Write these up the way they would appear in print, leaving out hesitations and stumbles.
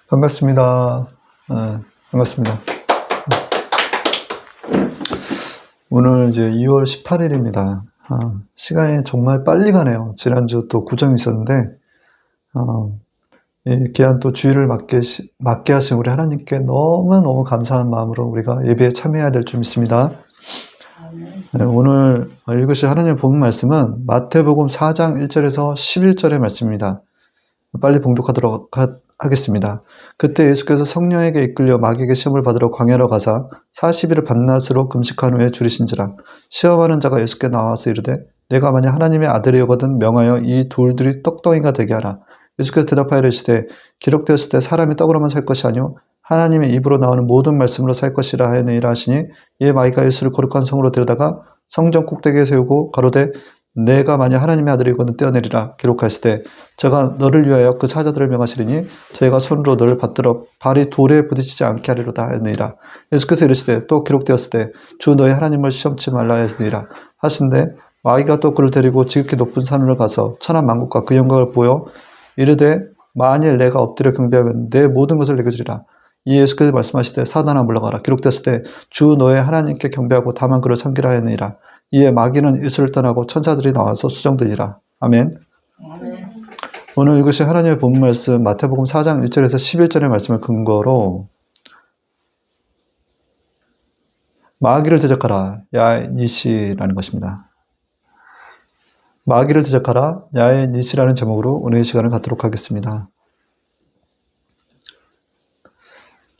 반갑습니다. 반갑습니다. 오늘 이제 2월 18일입니다. 시간이 정말 빨리 가네요. 지난주 또 구정이 있었는데, 이 귀한 또 주일을 맞게 하신 우리 하나님께 너무너무 감사한 마음으로 우리가 예배에 참여해야 될 줄 믿습니다. 네, 오늘 읽으실 하나님의 본문 말씀은 마태복음 4장 1절에서 11절의 말씀입니다. 빨리 봉독하도록 하겠습니다. 그때 예수께서 성령에게 이끌려 마귀에게 시험을 받으러 광야로 가사 40일을 밤낮으로 금식한 후에 줄이신지라. 시험하는 자가 예수께 나와서 이르되 내가 만약 하나님의 아들이거든 명하여 이 돌들이 떡덩이가 되게 하라. 예수께서 대답하여 이르시되 기록되었을 때 사람이 떡으로만 살 것이 아니요 하나님의 입으로 나오는 모든 말씀으로 살 것이라 하느니라 하시니 이에 마귀가 예수를 거룩한 성으로 데려다가 성전 꼭대기에 세우고 가로되 내가 만약 하나님의 아들이거든 떼어내리라. 기록하실 때 제가 너를 위하여 그 사자들을 명하시리니 저희가 손으로 너를 받들어 발이 돌에 부딪히지 않게 하리로다 하느니라. 예수께서 이르시되 또 기록되었을 때 주 너의 하나님을 시험치 말라 하시니라 하신데 마귀가 또 그를 데리고 지극히 높은 산으로 가서 천한 만국과 그 영광을 보여 이르되 만일 내가 엎드려 경배하면 내 모든 것을 내게 주리라. 이 예수께서 말씀하시되 사단아 물러가라. 기록되었을 때 주 너의 하나님께 경배하고 다만 그를 섬기라 하느니라. 이에 마귀는 예수를 떠나고 천사들이 나와서 수정되니라. 아멘. 오늘 읽으신 하나님의 본문 말씀 마태복음 4장 1절에서 11절의 말씀을 근거로 마귀를 대적하라 야의 니시라는 것입니다. 마귀를 대적하라 야의 니시라는 제목으로 오늘 이 시간을 갖도록 하겠습니다.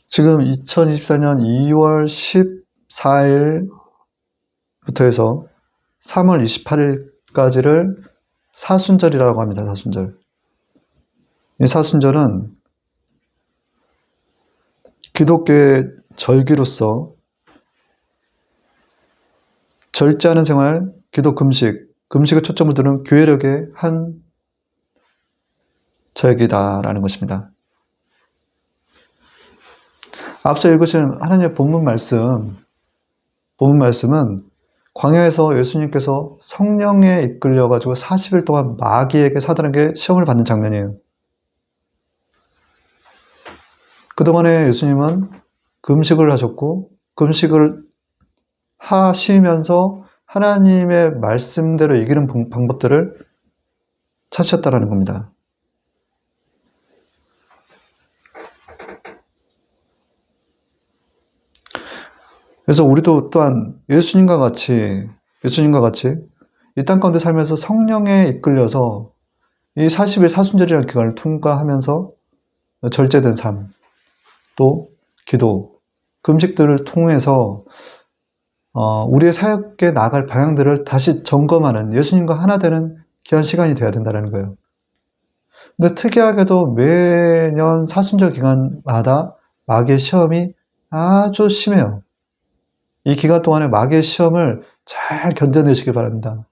지금 2024년 2월 14일부터 해서 3월 28일까지를 사순절이라고 합니다. 사순절. 이 사순절은 기독교의 절기로서 절제하는 생활, 기도 금식에 초점을 두는 교회력의 한 절기다라는 것입니다. 앞서 읽으신 하나님의 본문 말씀은 광야에서 예수님께서 성령에 이끌려가지고 40일 동안 마귀에게 사단에게 시험을 받는 장면이에요. 그동안에 예수님은 금식을 하셨고 금식을 하시면서 하나님의 말씀대로 이기는 방법들을 찾으셨다는 겁니다. 그래서 우리도 또한 예수님과 같이 이 땅 가운데 살면서 성령에 이끌려서 이 40일 사순절이라는 기간을 통과하면서 절제된 삶, 또 기도, 금식들을 통해서 우리의 사역에 나아갈 방향들을 다시 점검하는 예수님과 하나 되는 귀한 시간이 되어야 된다는 거예요. 근데 특이하게도 매년 사순절 기간마다 마귀의 시험이 아주 심해요. 이 기간 동안에 마귀의 시험을 잘 견뎌내시기 바랍니다.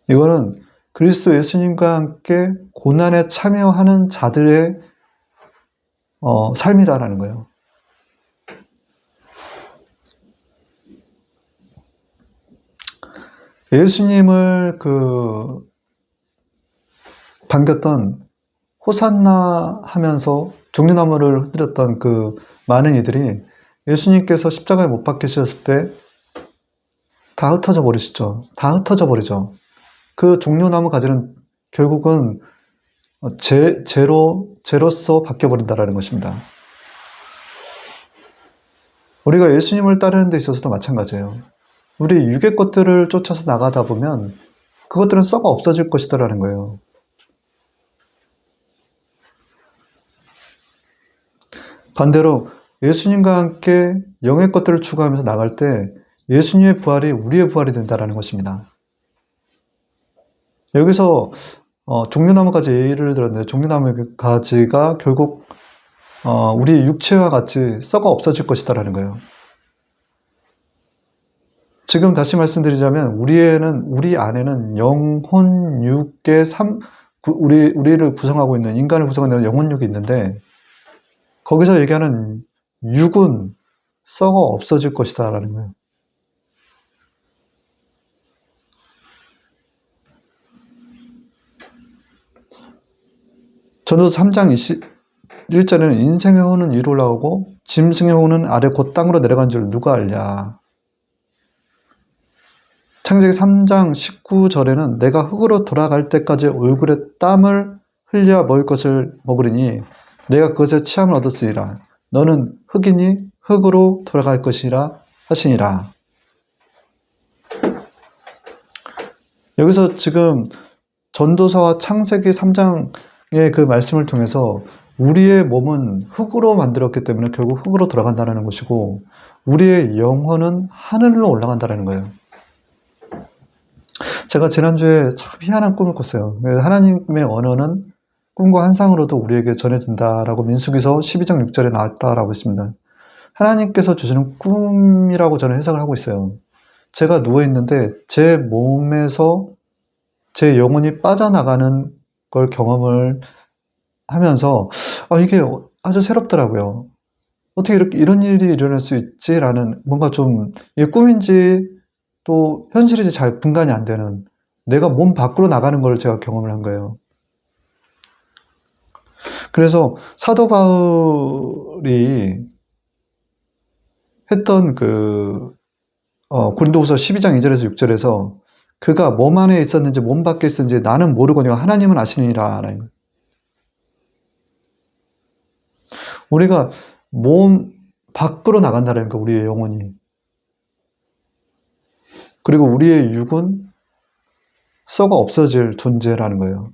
이거는 그리스도 예수님과 함께 고난에 참여하는 자들의 삶이라는 거예요. 예수님을 반겼던 호산나 하면서 종려나무를 흔들었던 그 많은 이들이 예수님께서 십자가에 못 박히셨을 때 다 흩어져 버리시죠. 다 흩어져 버리죠. 그 종려나무 가지는 결국은 죄로서 바뀌어버린다는 것입니다. 우리가 예수님을 따르는 데 있어서도 마찬가지예요. 우리 육의 것들을 쫓아서 나가다 보면 그것들은 썩어 없어질 것이다라는 거예요. 반대로 예수님과 함께 영의 것들을 추구하면서 나갈 때 예수님의 부활이 우리의 부활이 된다는 것입니다. 여기서 종려나무 가지 예를 들었는데 종려나무 가지가 결국 우리 육체와 같이 썩어 없어질 것이다라는 거예요. 지금 다시 말씀드리자면 우리 안에는 영혼, 육의 우리를 구성하고 있는 인간을 구성하는 영혼육이 있는데 거기서 얘기하는 육은 썩어 없어질 것이다라는 거예요. 전도서 3장 21절에는 인생의 호는 위로 올라오고 짐승의 호는 아래 곧 땅으로 내려간 줄 누가 알랴. 창세기 3장 19절에는 내가 흙으로 돌아갈 때까지 얼굴에 땀을 흘려 먹을 것을 먹으리니 내가 그것에 취함을 얻었으리라. 너는 흙이니 흙으로 돌아갈 것이라 하시니라. 여기서 지금 전도서와 창세기 3장의 그 말씀을 통해서 우리의 몸은 흙으로 만들었기 때문에 결국 흙으로 돌아간다는 것이고 우리의 영혼은 하늘로 올라간다는 거예요. 제가 지난주에 참 희한한 꿈을 꿨어요. 하나님의 언어는 꿈과 환상으로도 우리에게 전해진다라고 민수기서 12장 6절에 나왔다라고 했습니다. 하나님께서 주시는 꿈이라고 저는 해석을 하고 있어요. 제가 누워있는데 제 몸에서 제 영혼이 빠져나가는 걸 경험을 하면서 이게 아주 새롭더라고요. 어떻게 이런 일이 일어날 수 있지라는 뭔가 좀 이게 꿈인지 또 현실인지 잘 분간이 안 되는 내가 몸 밖으로 나가는 걸 제가 경험을 한 거예요. 그래서 사도 바울이 했던 고린도후서 12장 2절에서 6절에서 그가 몸 안에 있었는지 몸 밖에 있었는지 나는 모르거니와 하나님은 아시느니라. 우리가 몸 밖으로 나간다는 거, 우리의 영혼이. 그리고 우리의 육은 썩어 없어질 존재라는 거예요.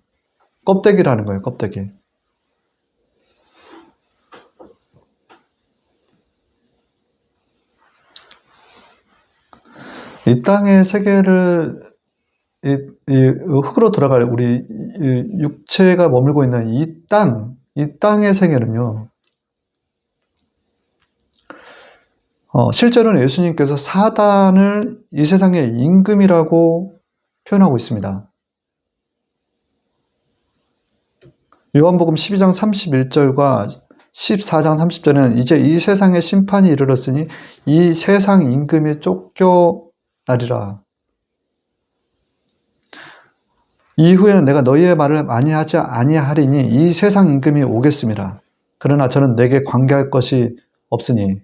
껍데기라는 거예요, 껍데기. 이 땅의 세계를 이 흙으로 돌아갈 우리 육체가 머물고 있는 이 땅의 세계는요. 실제로는 예수님께서 사단을 이 세상의 임금이라고 표현하고 있습니다. 요한복음 12장 31절과 14장 30절은 이제 이 세상의 심판이 이르렀으니 이 세상 임금이 쫓겨나리라. 이후에는 내가 너희의 말을 많이 하지 아니하리니 이 세상 임금이 오겠습니다. 그러나 저는 내게 관계할 것이 없으니.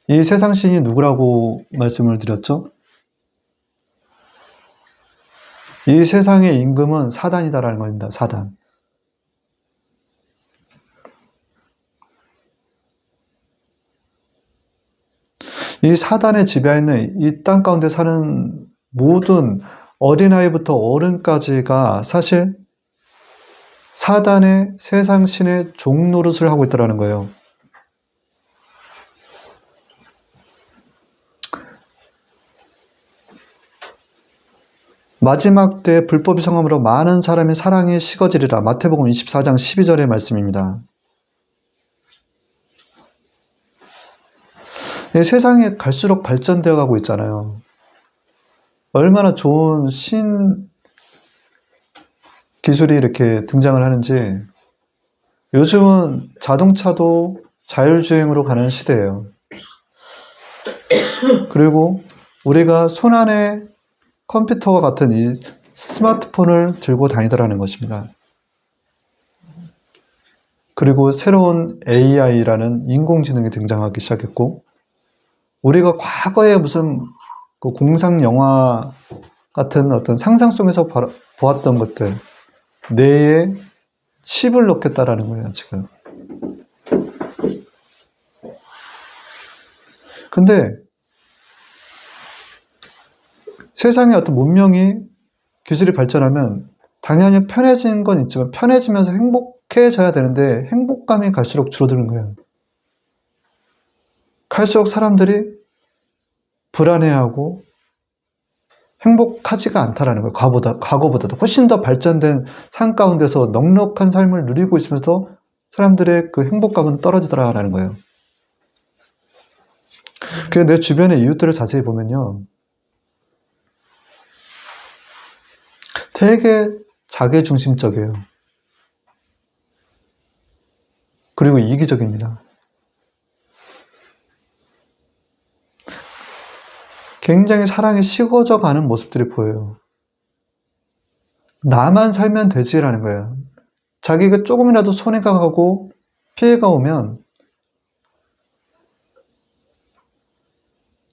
이 세상 신이 누구라고 말씀을 드렸죠? 이 세상의 임금은 사단이다라는 겁니다. 사단. 이 사단의 지배하에 있는 이 땅 가운데 사는 모든 어린아이부터 어른까지가 사실 사단의 세상 신의 종노릇을 하고 있다는 거예요. 마지막 때 불법이 성함으로 많은 사람의 사랑이 식어지리라. 마태복음 24장 12절의 말씀입니다. 세상이 갈수록 발전되어 가고 있잖아요. 얼마나 좋은 기술이 이렇게 등장을 하는지. 요즘은 자동차도 자율주행으로 가는 시대예요. 그리고 우리가 손안에 컴퓨터와 같은 이 스마트폰을 들고 다니더라는 것입니다. 그리고 새로운 AI라는 인공지능이 등장하기 시작했고, 우리가 과거에 무슨 공상 영화 같은 어떤 상상 속에서 보았던 것들, 뇌에 칩을 넣겠다라는 거예요, 지금. 근데 세상의 어떤 문명이 기술이 발전하면 당연히 편해진 건 있지만 편해지면서 행복해져야 되는데 행복감이 갈수록 줄어드는 거예요. 갈수록 사람들이 불안해하고 행복하지가 않다라는 거예요. 과거보다도 훨씬 더 발전된 삶 가운데서 넉넉한 삶을 누리고 있으면서 사람들의 그 행복감은 떨어지더라라는 거예요. 그래서 내 주변의 이웃들을 자세히 보면요. 되게 자기중심적이에요. 그리고 이기적입니다. 굉장히 사랑이 식어져 가는 모습들이 보여요. 나만 살면 되지라는 거예요. 자기가 조금이라도 손해가 가고 피해가 오면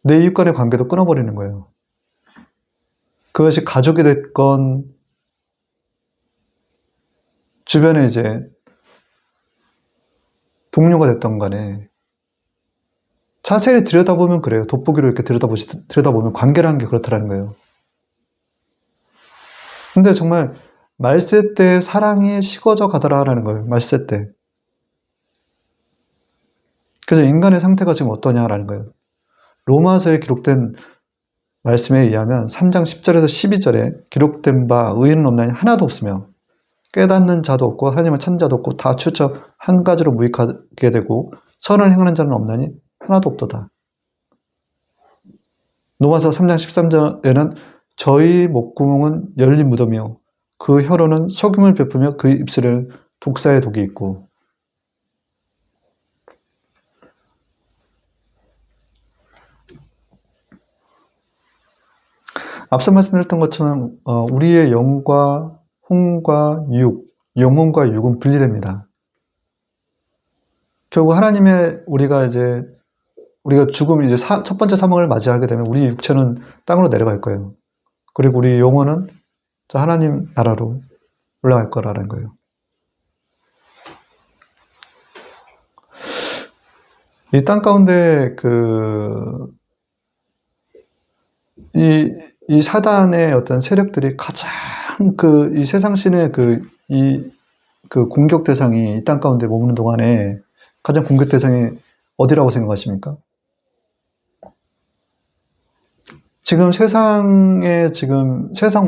내 이웃 간의 관계도 끊어버리는 거예요. 그것이 가족이 됐건 주변에 이제 동료가 됐던 간에 자세히 들여다보면 그래요. 돋보기로 이렇게 들여다보면 관계라는 게 그렇다라는 거예요. 근데 정말 말세 때 사랑이 식어져 가더라라는 거예요. 말세 때. 그래서 인간의 상태가 지금 어떠냐라는 거예요. 로마서에 기록된 말씀에 의하면 3장 10절에서 12절에 기록된 바 의인은 없나니 하나도 없으며 깨닫는 자도 없고 하나님을 찾는 자도 없고 다 추적 한 가지로 무익하게 되고 선을 행하는 자는 없나니 하나도 없도다. 로마서 3장 13절에는 저희 목구멍은 열린 무덤이요 그 혀로는 속임을 베푸며 그 입술에 독사의 독이 있고 앞서 말씀드렸던 것처럼 우리의 영과 혼과 육, 영혼과 육은 분리됩니다. 결국 하나님의 우리가 죽음 이제 첫 번째 사망을 맞이하게 되면 우리 육체는 땅으로 내려갈 거예요. 그리고 우리 영혼은 하나님 나라로 올라갈 거라는 거예요. 이 땅 가운데 이 사단의 어떤 세력들이 가장 이 세상신의 공격 대상이 이 땅 가운데 머무는 동안에 가장 공격 대상이 어디라고 생각하십니까? 지금 세상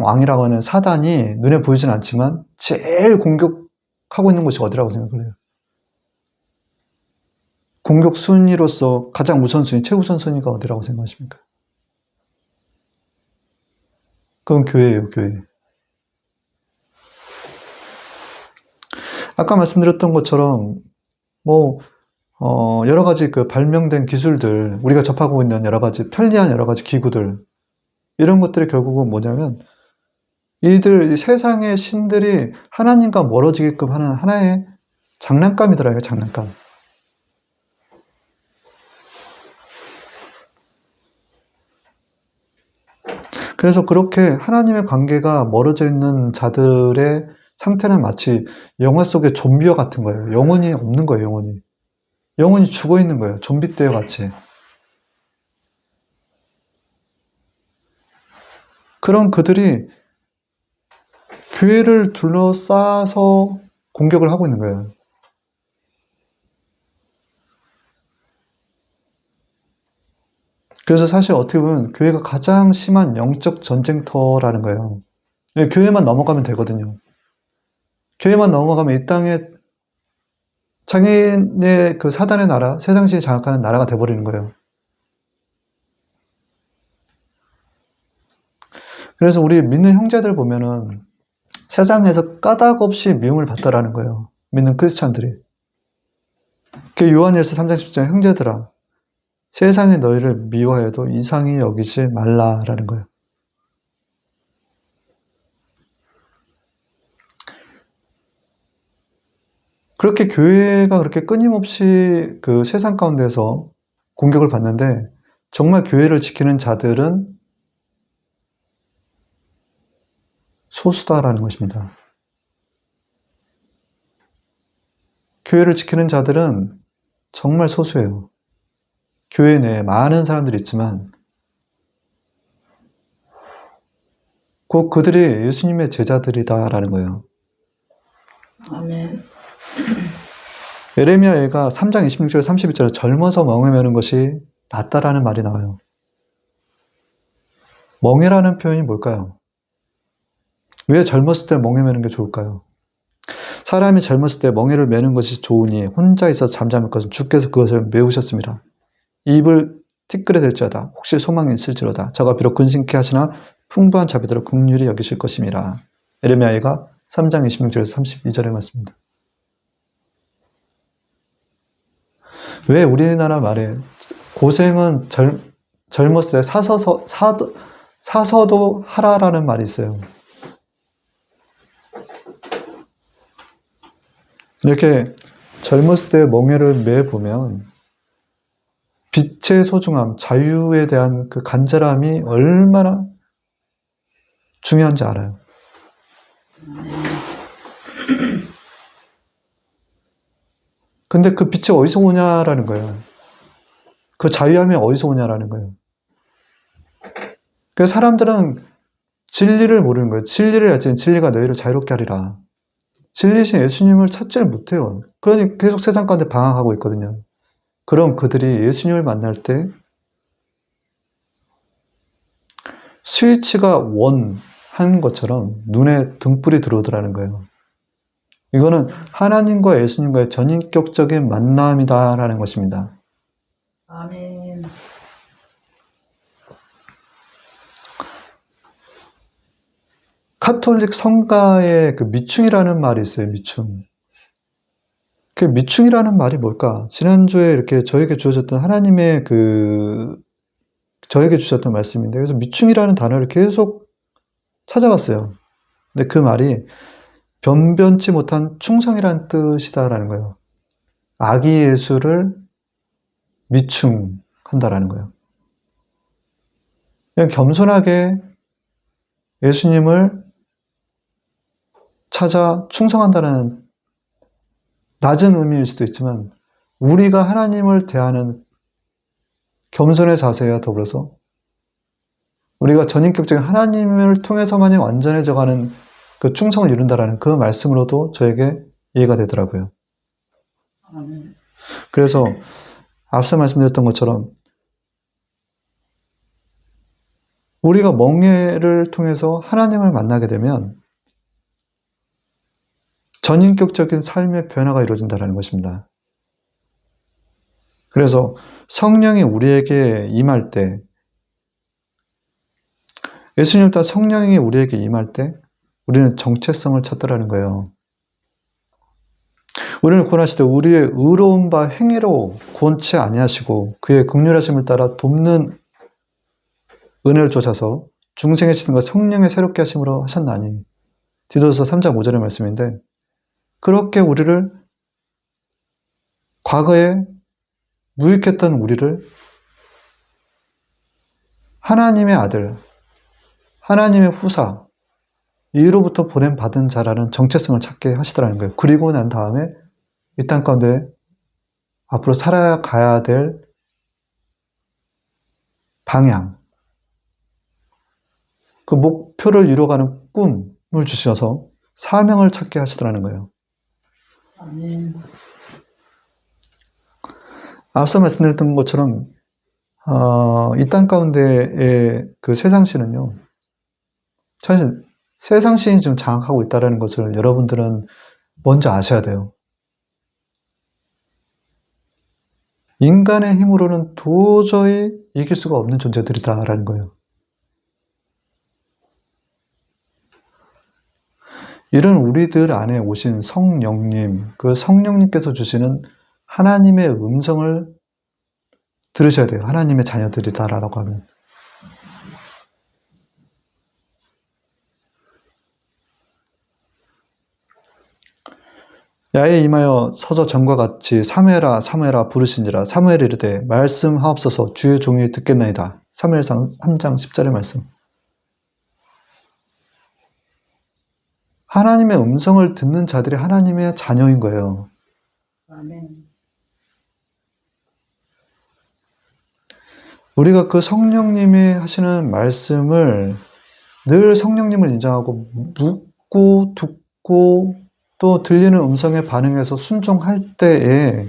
왕이라고 하는 사단이 눈에 보이진 않지만 제일 공격하고 있는 곳이 어디라고 생각을 해요? 공격 순위로서 가장 우선순위, 최우선 순위가 어디라고 생각하십니까? 그건 교회예요, 교회. 아까 말씀드렸던 것처럼 여러 가지 발명된 기술들, 우리가 접하고 있는 여러 가지 편리한 여러 가지 기구들, 이런 것들이 결국은 뭐냐면 이 세상의 신들이 하나님과 멀어지게끔 하는 하나의 장난감이더라고요, 장난감. 그래서 그렇게 하나님의 관계가 멀어져 있는 자들의 상태는 마치 영화 속의 좀비와 같은 거예요. 영혼이 없는 거예요, 영혼이. 영혼이 죽어 있는 거예요. 좀비 떼와 같이. 그런 그들이 교회를 둘러싸서 공격을 하고 있는 거예요. 그래서 사실 어떻게 보면 교회가 가장 심한 영적 전쟁터라는 거예요. 교회만 넘어가면 되거든요. 교회만 넘어가면 이 땅에 장애인의 사단의 나라, 세상신이 장악하는 나라가 돼버리는 거예요. 그래서 우리 믿는 형제들 보면은 세상에서 까닭 없이 미움을 받더라는 거예요. 믿는 크리스찬들이. 요한일서 3장 10절 형제들아 세상이 너희를 미워해도 이상히 여기지 말라라는 거예요. 그렇게 교회가 그렇게 끊임없이 세상 가운데서 공격을 받는데 정말 교회를 지키는 자들은 소수다라는 것입니다. 교회를 지키는 자들은 정말 소수예요. 교회 내에 많은 사람들이 있지만 곧 그들이 예수님의 제자들이다라는 거예요. 아멘. 예레미야가 3장 26절 32절에 젊어서 멍에 매는 것이 낫다라는 말이 나와요. 멍에라는 표현이 뭘까요? 왜 젊었을 때 멍에 매는 게 좋을까요? 사람이 젊었을 때 멍에를 매는 것이 좋으니 혼자 있어서 잠잠할 것은 주께서 그것을 메우셨습니다. 입을 티끌에 댈지어다 혹시 소망이 있을지로다 저가 비록 근심케 하시나 풍부한 자비대로 긍휼히 여기실 것입니다. 예레미야가 3장 26절에서 32절의 말씀입니다. 왜 우리나라 말에 고생은 젊었을 때 사서도 하라라는 말이 있어요. 이렇게 젊었을 때 멍에를 매보면 빛의 소중함, 자유에 대한 그 간절함이 얼마나 중요한지 알아요. 근데 그 빛이 어디서 오냐라는 거예요. 그 자유함이 어디서 오냐라는 거예요. 그래서 사람들은 진리를 모르는 거예요. 진리를 알지 진리가 너희를 자유롭게 하리라. 진리신 예수님을 찾지를 못해요. 그러니 계속 세상 가운데 방황하고 있거든요. 그럼 그들이 예수님을 만날 때 스위치가 원 한 것처럼 눈에 등불이 들어오더라는 거예요. 이거는 하나님과 예수님과의 전인격적인 만남이다라는 것입니다. 아멘. 카톨릭 성가에 그 미충이라는 말이 있어요. 미충. 그 미충이라는 말이 뭘까? 지난주에 이렇게 저에게 주어졌던 하나님의 저에게 주셨던 말씀인데, 그래서 미충이라는 단어를 계속 찾아봤어요. 근데 그 말이 변변치 못한 충성이라는 뜻이다라는 거예요. 아기 예수를 미충한다라는 거예요. 그냥 겸손하게 예수님을 찾아 충성한다는 낮은 의미일 수도 있지만 우리가 하나님을 대하는 겸손의 자세와 더불어서 우리가 전인격적인 하나님을 통해서만이 완전해져가는 그 충성을 이룬다라는 그 말씀으로도 저에게 이해가 되더라고요. 아멘. 그래서 앞서 말씀드렸던 것처럼 우리가 멍에를 통해서 하나님을 만나게 되면 전인격적인 삶의 변화가 이루어진다는 것입니다. 그래서 성령이 우리에게 임할 때, 예수님 따라 성령이 우리에게 임할 때 우리는 정체성을 찾더라는 거예요. 우리는 구원하실 때 우리의 의로운 바 행위로 구원치 아니하시고 그의 긍휼하심을 따라 돕는 은혜를 주셔서 중생의 시든과 성령의 새롭게 하심으로 하셨나니, 디도서 3장 5절의 말씀인데, 그렇게 우리를 과거에 무익했던 우리를 하나님의 아들, 하나님의 후사, 이로부터 보냄 받은 자라는 정체성을 찾게 하시더라는 거예요. 그리고 난 다음에 이 땅 가운데 앞으로 살아가야 될 방향, 그 목표를 이루어가는 꿈을 주셔서 사명을 찾게 하시더라는 거예요. 아멘. 앞서 말씀드렸던 것처럼 이 땅 가운데의 그 세상신은요, 사실 세상신이 좀 장악하고 있다는 것을 여러분들은 먼저 아셔야 돼요. 인간의 힘으로는 도저히 이길 수가 없는 존재들이다라는 거예요. 이런 우리들 안에 오신 성령님, 그 성령님께서 주시는 하나님의 음성을 들으셔야 돼요. 하나님의 자녀들이다라고 하면. 야에 임하여 서서 전과 같이 사무엘아 사무엘아 부르신지라. 사무엘이 이르되 말씀하옵소서 주의 종이 듣겠나이다. 사무엘상 3장 10절의 말씀. 하나님의 음성을 듣는 자들이 하나님의 자녀인 거예요. 아멘. 우리가 그 성령님이 하시는 말씀을 늘 성령님을 인정하고 묻고 듣고 또 들리는 음성에 반응해서 순종할 때에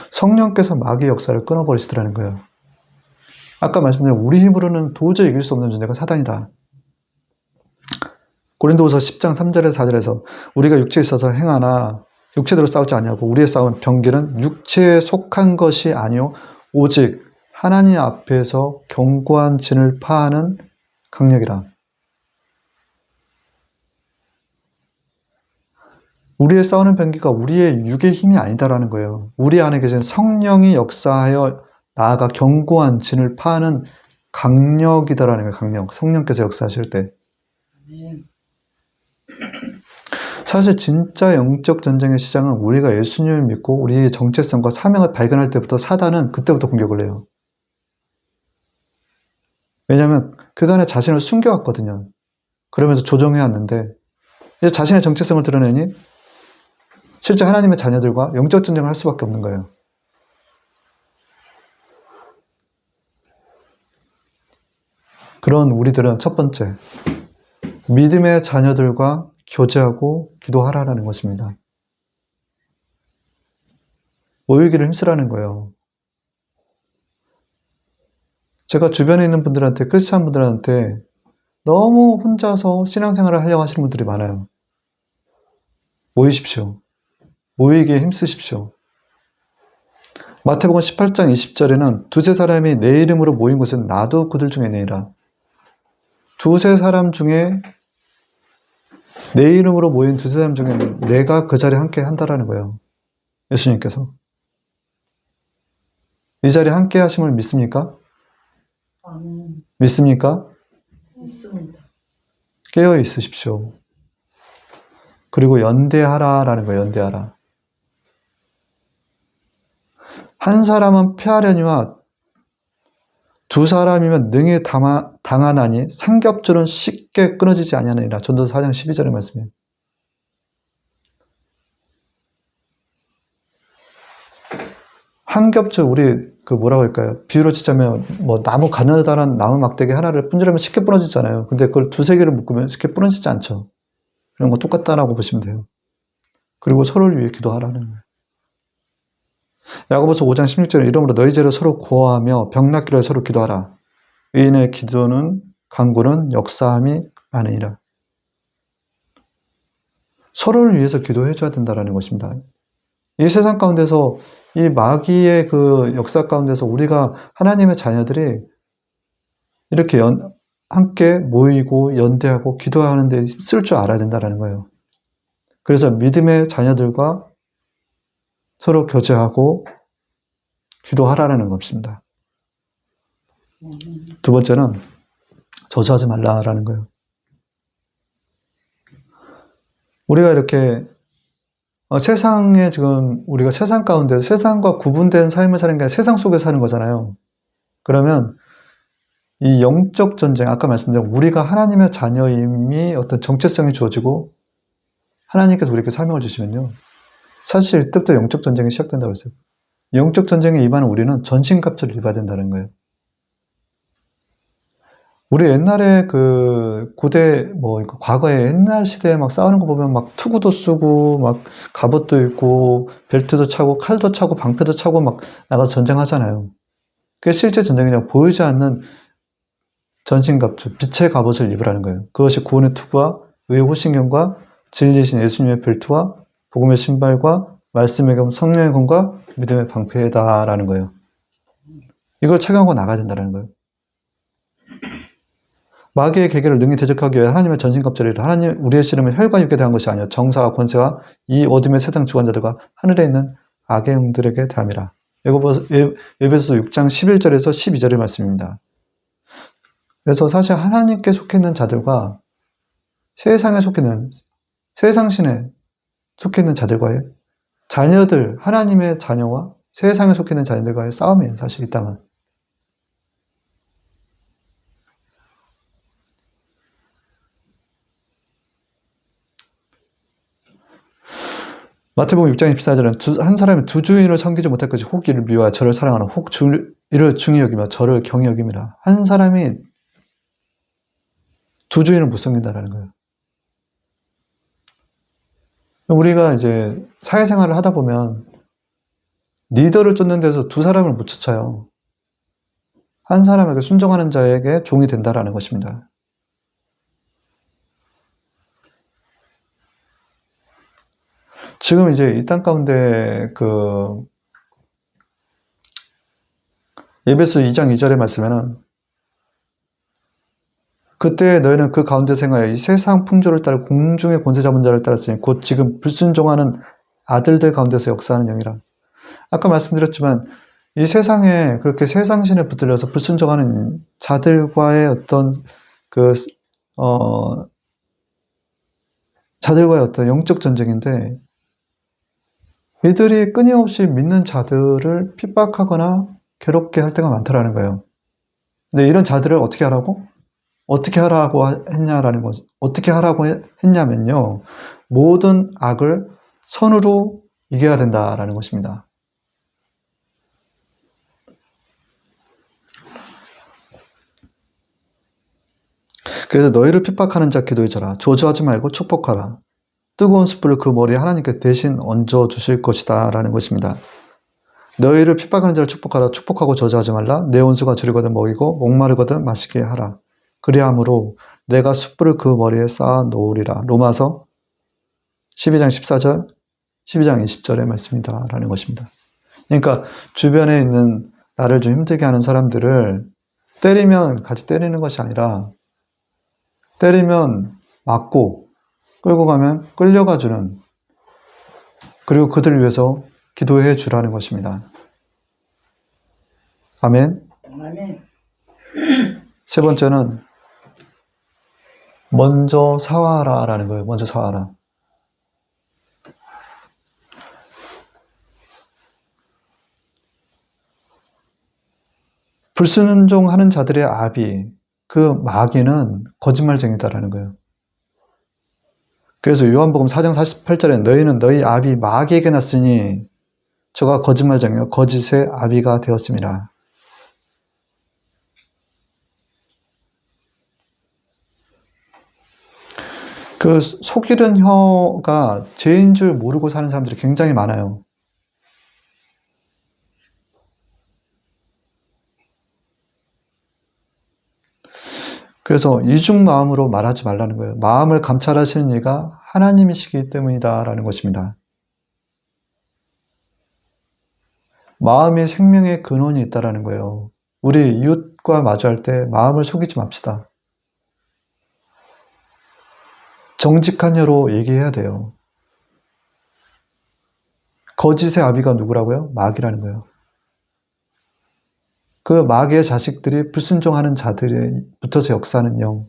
성령께서 마귀의 역사를 끊어버리시더라는 거예요. 아까 말씀드린 우리 힘으로는 도저히 이길 수 없는 존재가 사단이다. 고린도후서 10장 3절에서 4절에서 우리가 육체에 있어서 행하나 육체대로 싸우지 아니하고 우리의 싸움은 병기는 육체에 속한 것이 아니요 오직 하나님 앞에서 견고한 진을 파하는 강력이라. 우리의 싸우는 병기가 우리의 육의 힘이 아니다라는 거예요. 우리 안에 계신 성령이 역사하여 나아가 견고한 진을 파하는 강력이다라는 거예요. 강력. 성령께서 역사하실 때. 아멘. 사실 진짜 영적 전쟁의 시작은 우리가 예수님을 믿고 우리의 정체성과 사명을 발견할 때부터 사단은 그때부터 공격을 해요. 왜냐하면 그간에 자신을 숨겨왔거든요. 그러면서 조정해왔는데 이제 자신의 정체성을 드러내니 실제 하나님의 자녀들과 영적 전쟁을 할 수밖에 없는 거예요. 그런 우리들은 첫 번째, 믿음의 자녀들과 교제하고 기도하라는 것입니다. 모이기를 힘쓰라는 거예요. 제가 주변에 있는 분들한테, 크리스찬 분들한테 너무 혼자서 신앙생활을 하려고 하시는 분들이 많아요. 모이십시오. 모이기에 힘쓰십시오. 마태복음 18장 20절에는 두세 사람이 내 이름으로 모인 곳은 나도 그들 중에 있느니라. 두세 사람 중에 내 이름으로 모인 두세 사람 중에 내가 그 자리에 함께 한다라는 거예요. 예수님께서. 이 자리에 함께 하심을 믿습니까? 아멘. 믿습니까? 있습니다. 깨어 있으십시오. 그리고 연대하라라는 거예요. 연대하라. 한 사람은 패하려니와 두 사람이면 능히 당하나니 삼겹줄은 쉽게 끊어지지 아니하느니라. 전도서 4장 12절의 말씀이에요. 한 겹줄, 우리 그 뭐라고 할까요? 비유로 치자면 뭐 나무 가느다란 나무 막대기 하나를 분질하면 쉽게 부러지잖아요. 근데 그걸 두세 개를 묶으면 쉽게 부러지지 않죠. 그런 거 똑같다라고 보시면 돼요. 그리고 서로를 위해 기도하라는 거예요. 야고보서 5장 16절에 이러므로 너희 죄를 서로 구하며 병낫기를 서로 기도하라. 의인의 기도는 간구는 역사함이 많으니라. 서로를 위해서 기도해 줘야 된다는 것입니다. 이 세상 가운데서 이 마귀의 그 역사 가운데서 우리가 하나님의 자녀들이 이렇게 함께 모이고 연대하고 기도하는 데 쓸 줄 알아야 된다는 거예요. 그래서 믿음의 자녀들과 서로 교제하고 기도하라는 것입니다. 두 번째는 저주하지 말라라는 거예요. 우리가 이렇게 세상에 지금 우리가 세상 가운데 세상과 구분된 삶을 사는 게 아니라 세상 속에 사는 거잖아요. 그러면 이 영적 전쟁, 아까 말씀드린 우리가 하나님의 자녀임이 어떤 정체성이 주어지고 하나님께서 우리에게 사명을 주시면요. 사실 이때부터 영적 전쟁이 시작된다고 했어요. 영적 전쟁에 임하는 우리는 전신갑주를 입어야 된다는 거예요. 우리 옛날에 그 고대 뭐 과거에 옛날 시대에 막 싸우는 거 보면 막 투구도 쓰고 막 갑옷도 입고 벨트도 차고 칼도 차고 방패도 차고 막 나가서 전쟁하잖아요. 그게 실제 전쟁이냐 보이지 않는 전신갑주, 빛의 갑옷을 입으라는 거예요. 그것이 구원의 투구와 의의 호신경과 진리이신 예수님의 벨트와 복음의 신발과 말씀의 검, 성령의 검과 믿음의 방패다라는 거예요. 이걸 착용하고 나가야 된다는 거예요. 마귀의 계계를 능히 대적하기 위해 하나님의 전신갑주를 하나님 우리의 씨름은 혈과 육에 대한 것이 아니요 정사와 권세와 이 어둠의 세상 주관자들과 하늘에 있는 악의 영들에게 대함이라. 에베소서 6장 11절에서 12절의 말씀입니다. 그래서 사실 하나님께 속해 있는 자들과 세상에 속해 있는 세상신에 속해 있는 자들과의 자녀들, 하나님의 자녀와 세상에 속해 있는 자녀들과의 싸움이에요. 사실 이 땅은. 마태복음 6장 24절은 한 사람이 두 주인을 섬기지 못할 것이 혹 이를 미워하여 저를 사랑하나 혹 이를 중히 여기며 저를 경히 여김이라. 한 사람이 두 주인을 못 섬긴다라는 거예요. 우리가 이제 사회생활을 하다 보면 리더를 쫓는 데서 두 사람을 못 쫓아요. 한 사람에게 순종하는 자에게 종이 된다라는 것입니다. 지금 이제 이 땅 가운데 그 에베소 2장 2절의 말씀에는 그때 너희는 그 가운데서 행하여 이 세상 풍조를 따라 공중의 권세 잡은 자를 따랐으니 곧 지금 불순종하는 아들들 가운데서 역사하는 영이라. 아까 말씀드렸지만 이 세상에 그렇게 세상신에 붙들려서 불순종하는 자들과의 어떤 그 자들과의 어떤 영적 전쟁인데 이들이 끊임없이 믿는 자들을 핍박하거나 괴롭게 할 때가 많더라는 거예요. 근데 이런 자들을 어떻게 하라고? 어떻게 하라고 했냐라는 거죠. 어떻게 하라고 했냐면요. 모든 악을 선으로 이겨야 된다라는 것입니다. 그래서 너희를 핍박하는 자 기도해줘라. 저주하지 말고 축복하라. 뜨거운 숯불을 그 머리에 하나님께 대신 얹어 주실 것이다 라는 것입니다. 너희를 핍박하는 자를 축복하라. 축복하고 저주하지 말라. 내 원수가 줄이거든 먹이고 목마르거든 마시게 하라. 그리함으로 내가 숯불을 그 머리에 쌓아 놓으리라. 로마서 12장 14절, 12장 20절의 말씀이다 라는 것입니다. 그러니까 주변에 있는 나를 좀 힘들게 하는 사람들을 때리면 같이 때리는 것이 아니라 때리면 맞고 끌고 가면 끌려가주는, 그리고 그들을 위해서 기도해 주라는 것입니다. 아멘. 아멘. 세 번째는 먼저 사와라 라는 거예요. 먼저 사와라. 불순종하는 자들의 아비, 그 마귀는 거짓말쟁이다라는 거예요. 그래서 요한복음 4장 48절에 너희는 너희 아비 마귀에게 났으니 저가 거짓말쟁이요 거짓의 아비가 되었습니다. 그 속이는 혀가 죄인 줄 모르고 사는 사람들이 굉장히 많아요. 그래서 이중 마음으로 말하지 말라는 거예요. 마음을 감찰하시는 이가 하나님이시기 때문이다라는 것입니다. 마음이 생명의 근원이 있다라는 거예요. 우리 이웃과 마주할 때 마음을 속이지 맙시다. 정직한 혀로 얘기해야 돼요. 거짓의 아비가 누구라고요? 마귀라는 거예요. 그 마귀의 자식들이 불순종하는 자들에 붙어서 역사하는 영,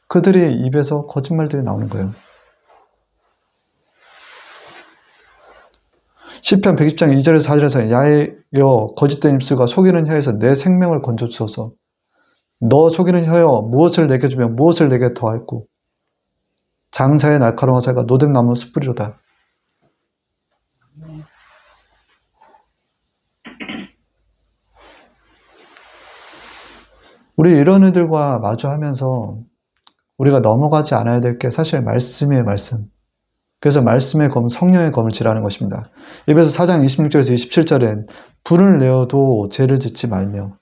그들의 입에서 거짓말들이 나오는 거예요. 시편 120장 2절에서 4절에서 야여 거짓된 입술과 속이는 혀에서 내 생명을 건져주소서. 너 속이는 혀여 무엇을 내게 주면 무엇을 내게 더할꼬. 장사의 날카로운 화살과 노뎀나무 숯불이로다. 우리 이런 애들과 마주하면서 우리가 넘어가지 않아야 될 게 사실 말씀이에요, 말씀. 그래서 말씀의 검, 성령의 검을 지라는 것입니다. 에베소 4장 26절에서 27절엔 분을 내어도 죄를 짓지 말며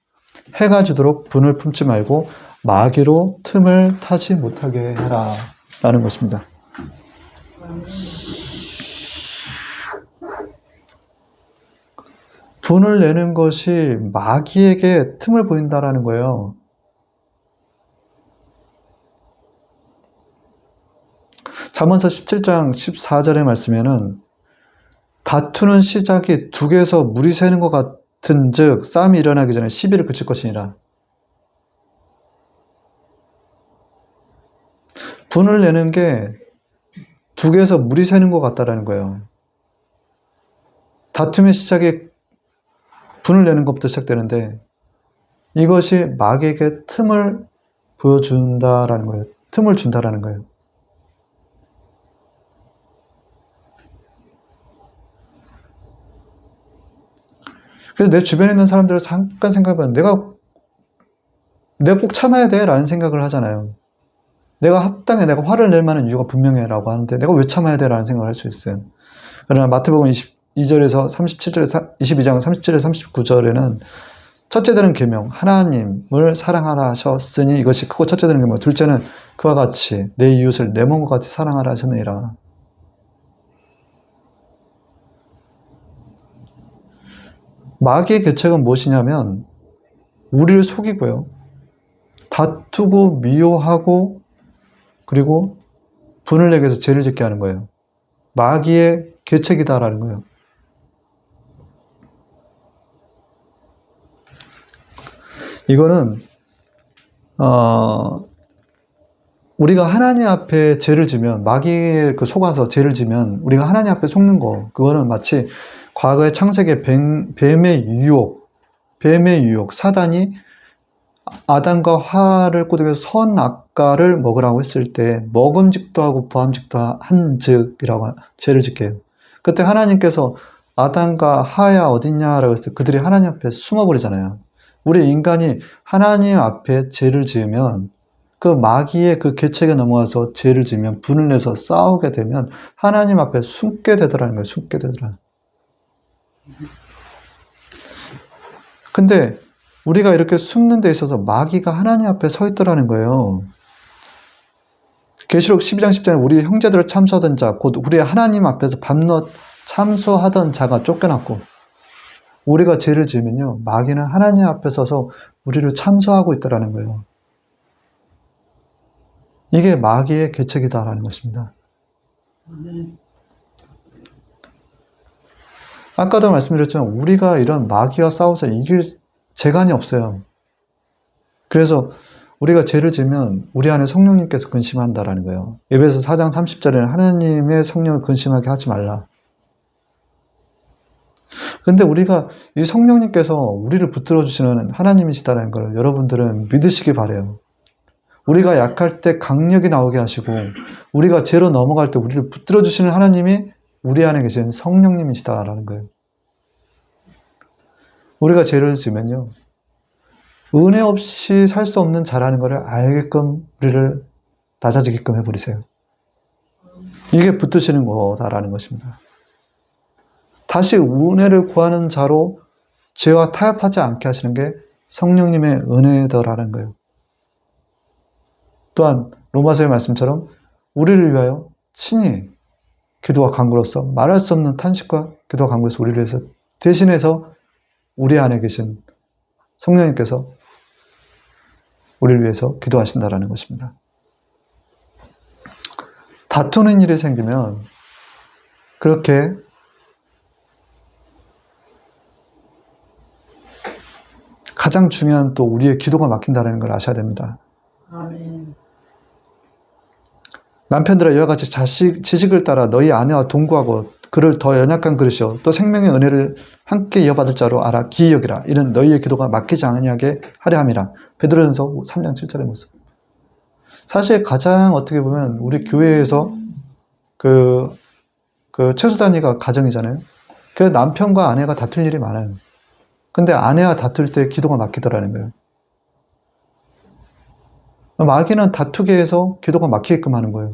해가 지도록 분을 품지 말고 마귀로 틈을 타지 못하게 해라 라는 것입니다. 분을 내는 것이 마귀에게 틈을 보인다라는 거예요. 잠언서 17장 14절의 말씀에는 다투는 시작이 둑에서 물이 새는 것 같은 즉 싸움이 일어나기 전에 시비를 그칠 것이니라. 분을 내는 게 둑에서 물이 새는 것 같다라는 거예요. 다툼의 시작이 분을 내는 것부터 시작되는데 이것이 마귀에게 틈을 보여준다라는 거예요. 틈을 준다라는 거예요. 그래서 내 주변에 있는 사람들을 잠깐 생각해보면 내가 꼭 참아야 돼 라는 생각을 하잖아요. 내가 합당해, 내가 화를 낼 만한 이유가 분명해 라고 하는데 내가 왜 참아야 돼 라는 생각을 할 수 있어요. 그러나 마태복음 22절에서 37절에서 22장 37절에서 39절에는 첫째 되는 계명 하나님을 사랑하라 하셨으니 이것이 크고 첫째 되는 계명, 둘째는 그와 같이 내 이웃을 내 몸과 같이 사랑하라 하셨느니라. 마귀의 계책은 무엇이냐면 우리를 속이고요, 다투고 미워하고 그리고 분을 내게 해서 죄를 짓게 하는 거예요. 마귀의 계책이다라는 거예요. 이거는 우리가 하나님 앞에 죄를 지면, 마귀에 속아서 죄를 지면 우리가 하나님 앞에 속는 거, 그거는 마치 과거의 창세기 뱀의 유혹, 사단이 아담과 하와를 꼬드겨서 선악과를 먹으라고 했을 때 먹음직도 하고 부함직도 한 즉이라고 죄를 짓게 해요. 그때 하나님께서 아담과 하와야 어딨냐라고 했을 때 그들이 하나님 앞에 숨어버리잖아요. 우리 인간이 하나님 앞에 죄를 지으면 그 마귀의 그 계책에 넘어가서 죄를 지으면 분을 내서 싸우게 되면 하나님 앞에 숨게 되더라는 거예요. 숨게 되더라. 근데 우리가 이렇게 숨는 데 있어서 마귀가 하나님 앞에 서 있더라는 거예요. 계시록 12장 10절에 우리 형제들을 참소하던 자, 곧 우리 하나님 앞에서 밤낮 참소하던 자가 쫓겨났고, 우리가 죄를 지으면요, 마귀는 하나님 앞에 서서 우리를 참소하고 있더라는 거예요. 이게 마귀의 계책이다라는 것입니다. 아까도 말씀드렸지만 우리가 이런 마귀와 싸워서 이길 재간이 없어요. 그래서 우리가 죄를 지으면 우리 안에 성령님께서 근심한다라는 거예요. 에베소 4장 30절에는 하나님의 성령을 근심하게 하지 말라. 근데 우리가 이 성령님께서 우리를 붙들어 주시는 하나님이시다라는 걸 여러분들은 믿으시기 바래요. 우리가 약할 때 강력이 나오게 하시고 우리가 죄로 넘어갈 때 우리를 붙들어 주시는 하나님이 우리 안에 계신 성령님이시다라는 거예요. 우리가 죄를 지으면요, 은혜 없이 살 수 없는 자라는 것을 알게끔 우리를 낮아지게끔 해버리세요. 이게 붙드시는 거다라는 것입니다. 다시 은혜를 구하는 자로 죄와 타협하지 않게 하시는 게 성령님의 은혜더라는 거예요. 또한 로마서의 말씀처럼 우리를 위하여 친히 기도와 간구로서 말할 수 없는 탄식과 기도와 간구로서 우리를 위해서 대신해서 우리 안에 계신 성령님께서 우리를 위해서 기도하신다라는 것입니다. 다투는 일이 생기면 그렇게 가장 중요한 또 우리의 기도가 막힌다는 걸 아셔야 됩니다. 아멘. 남편들아 이와 같이 지식을 따라 너희 아내와 동거하고 그를 더 연약한 그릇이요 또 생명의 은혜를 함께 이어받을 자로 알아 기이 여기라. 이는 너희의 기도가 막히지 아니하게 하려 함이라. 베드로전서 3장 7절의 모습. 사실 가장 어떻게 보면 우리 교회에서 그 최수 단위가 가정이잖아요. 그 남편과 아내가 다툴 일이 많아요. 근데 아내와 다툴 때 기도가 막히더라는 거예요. 마귀는 다투게 해서 기도가 막히게끔 하는 거예요.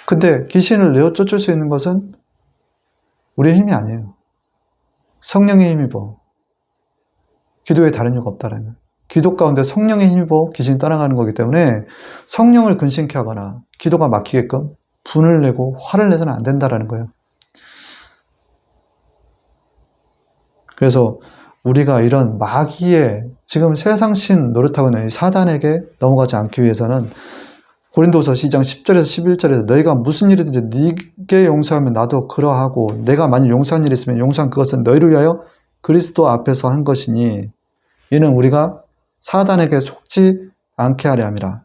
근데 귀신을 내어 쫓을 수 있는 것은 우리의 힘이 아니에요. 성령의 힘입어. 기도에 다른 이유가 없다라는 거예요. 기도 가운데 성령의 힘입어 귀신이 떠나가는 거기 때문에 성령을 근심케 하거나 기도가 막히게끔 분을 내고 화를 내서는 안 된다라는 거예요. 그래서 우리가 이런 마귀의 지금 세상신 노릇하고 있는 이 사단에게 넘어가지 않기 위해서는 고린도서 2장 10절에서 11절에서 너희가 무슨 일이든지 네게 용서하면 나도 그러하고 내가 만일 용서한 일이 있으면 용서한 그것은 너희를 위하여 그리스도 앞에서 한 것이니 이는 우리가 사단에게 속지 않게 하려 함이라.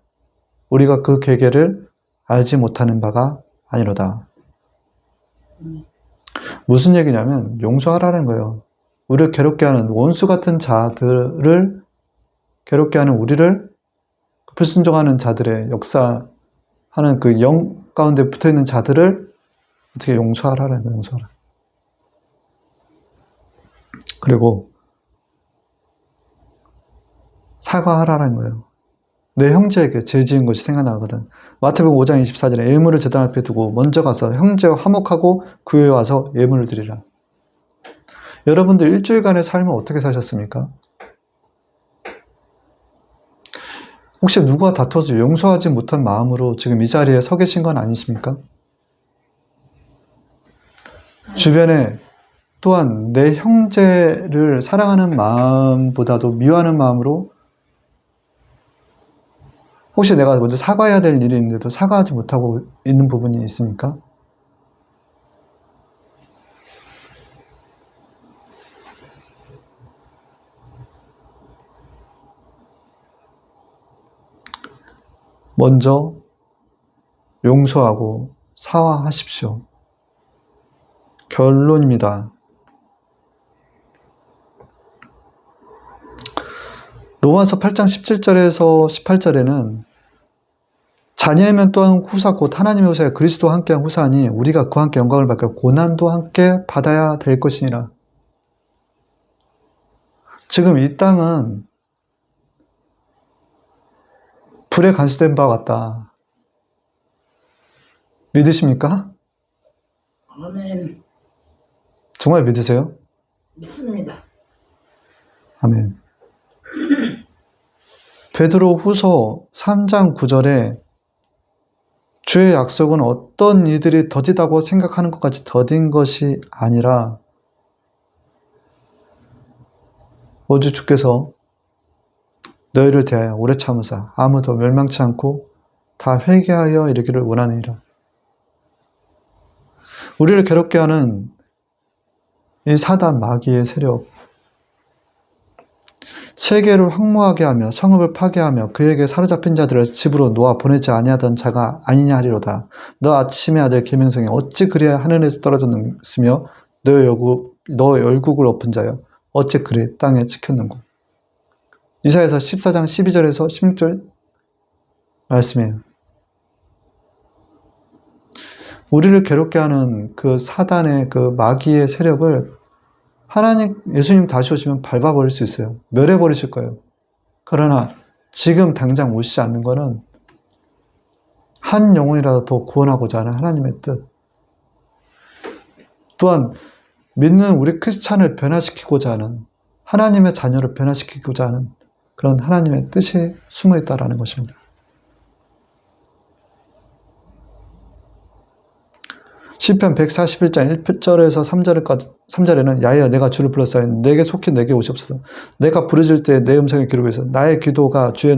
우리가 그 계계를 알지 못하는 바가 아니로다. 무슨 얘기냐면 용서하라는 거예요. 우리를 괴롭게 하는 원수 같은 자들을 괴롭게 하는 우리를 불순종하는 자들의 역사하는 그 영 가운데 붙어있는 자들을 어떻게 용서하라는 거예요. 용서하라. 그리고 사과하라는 거예요. 내 형제에게 죄 지은 것이 생각나거든. 마태복음 5장 24절에 예물을 제단 앞에 두고 먼저 가서 형제와 화목하고 그 후에 와서 예물을 드리라. 여러분들 일주일간의 삶을 어떻게 사셨습니까? 혹시 누가 다퉈서 용서하지 못한 마음으로 지금 이 자리에 서 계신 건 아니십니까? 주변에 또한 내 형제를 사랑하는 마음보다도 미워하는 마음으로 혹시 내가 먼저 사과해야 될 일이 있는데도 사과하지 못하고 있는 부분이 있습니까? 먼저 용서하고 사과하십시오. 결론입니다. 로마서 8장 17절에서 18절에는 자녀이면 또한 후사 곧 하나님의 후사여 그리스도와 함께한 후사니 우리가 그와 함께 영광을 받고 고난도 함께 받아야 될 것이니라. 지금 이 땅은 불에 간수된 바와 같다. 믿으십니까? 아멘. 정말 믿으세요? 믿습니다. 아멘. 베드로 후서 3장 9절에 주의 약속은 어떤 이들이 더디다고 생각하는 것까지 더딘 것이 아니라 오직 주께서 너희를 대하여 오래 참으사 아무도 멸망치 않고 다 회개하여 이르기를 원하느니라. 우리를 괴롭게 하는 이 사단 마귀의 세력, 세계를 황무하게 하며 성읍을 파괴하며 그에게 사로잡힌 자들을 집으로 놓아 보내지 아니하던 자가 아니냐 하리로다. 너 아침의 아들 계명성이 어찌 그리 하늘에서 떨어졌으며 너 열국을 엎은 자여 어찌 그리 땅에 찍혔는고. 이사야서 14장 12절에서 16절 말씀이에요. 우리를 괴롭게 하는 그 사단의 그 마귀의 세력을 예수님 다시 오시면 밟아버릴 수 있어요. 멸해버리실 거예요. 그러나 지금 당장 오시지 않는 것은 한 영혼이라도 더 구원하고자 하는 하나님의 뜻. 또한 믿는 우리 크리스찬을 변화시키고자 하는 하나님의 자녀를 변화시키고자 하는 그런 하나님의 뜻이 숨어 있다는 것입니다. 시편 141장 1절에서 3절에는 야훼여 내가 주를 불렀사오니 내게 속히 내게 오시옵소서. 내가 부르짖을 때 내 음성이 기록에 있어 나의 기도가 주의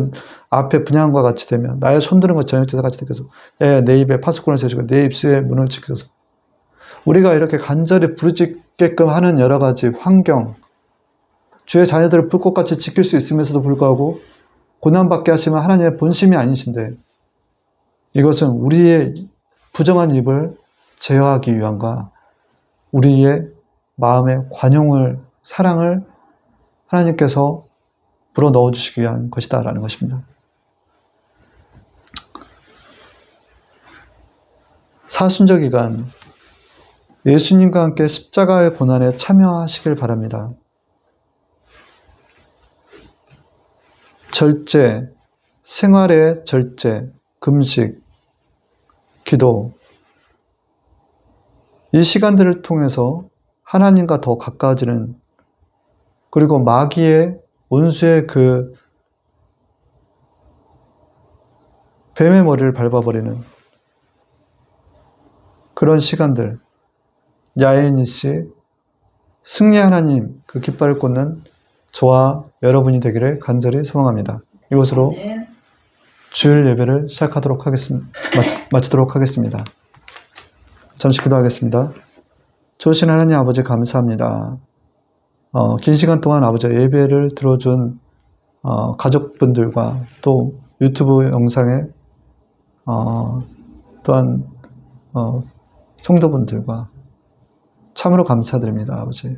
앞에 분향과 같이 되며 나의 손드는 것 저녁제사 같이 되소서. 야훼여 내 입에 파수꾼을 세우시고 내 입술의 문을 지키소서. 우리가 이렇게 간절히 부르짖게끔 하는 여러 가지 환경, 주의 자녀들을 불꽃같이 지킬 수 있음에서도 불구하고 고난받게 하시면 하나님의 본심이 아니신데 이것은 우리의 부정한 입을 제어하기 위함과 우리의 마음의 관용을, 사랑을 하나님께서 불어넣어 주시기 위한 것이다 라는 것입니다. 사순절 기간 예수님과 함께 십자가의 고난에 참여하시길 바랍니다. 절제, 생활의 절제, 금식, 기도, 이 시간들을 통해서 하나님과 더 가까워지는, 그리고 마귀의 원수의 그 뱀의 머리를 밟아버리는 그런 시간들, 야훼니시 승리 하나님 그 깃발을 꽂는 저와 여러분이 되기를 간절히 소망합니다. 이것으로 주일 예배를 시작하도록 하겠습니다. 마치도록 하겠습니다. 잠시 기도하겠습니다. 좋으신 하나님 아버지 감사합니다. 긴 시간 동안 아버지 예배를 들어준 가족분들과 또 유튜브 영상에 또한 성도분들과 참으로 감사드립니다. 아버지.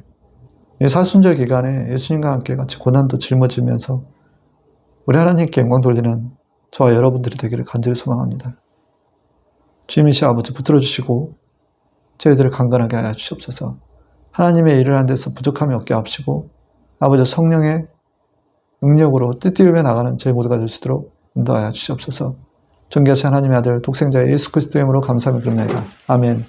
이 사순절 기간에 예수님과 함께 같이 고난도 짊어지면서 우리 하나님께 영광 돌리는 저와 여러분들이 되기를 간절히 소망합니다. 주님이시 아버지 붙들어 주시고 저희들을 강건하게 하여 주시옵소서. 하나님의 일을 하는 데서 부족함이 없게 하시고 아버지 성령의 능력으로 띠띠우며 나가는 저희 모두가 될 수 있도록 인도하여 주시옵소서. 존귀하신 하나님의 아들 독생자 예수 그리스도의 이름으로 감사하며 기도합니다. 아멘.